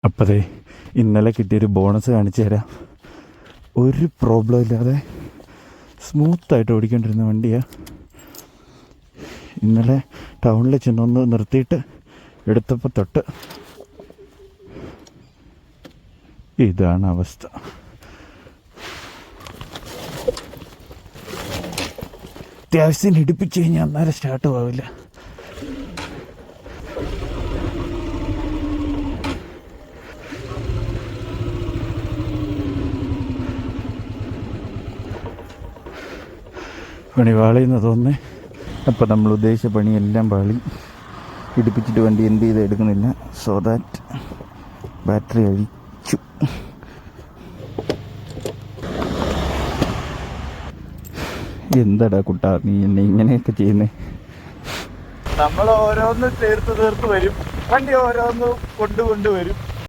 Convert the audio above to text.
അപ്പതേ ഇന്നലെ കിട്ടിയൊരു ബോണസ് കാണിച്ചു തരാം. ഒരു പ്രോബ്ലം ഇല്ലാതെ സ്മൂത്തായിട്ട് ഓടിക്കൊണ്ടിരുന്ന വണ്ടിയാണ്. ഇന്നലെ ടൗണിൽ ചെന്നൊന്ന് നിർത്തിയിട്ട് എടുത്തപ്പോൾ തൊട്ട് ഇതാണ് അവസ്ഥ. അത്യാവശ്യത്തിന് ഇടിപ്പിച്ച് കഴിഞ്ഞാൽ അന്നേരം സ്റ്റാർട്ടും ആവില്ല. പണി പാളിയെന്ന് തോന്നുന്നേ. അപ്പോൾ നമ്മൾ ഉദ്ദേശിച്ച പണിയെല്ലാം പാളി. ഇടിപ്പിച്ചിട്ട് വണ്ടി എന്ത് ചെയ്ത് എടുക്കുന്നില്ല. സോ ദാറ്റ് ബാറ്ററി അഴിച്ചു. എന്താടാ കുട്ടാ നീ എന്നെ ഇങ്ങനെയൊക്കെ ചെയ്യുന്നേ? നമ്മൾ ഓരോന്ന് തീർത്ത് വരും, വണ്ടി ഓരോന്ന് കൊണ്ടുവരും.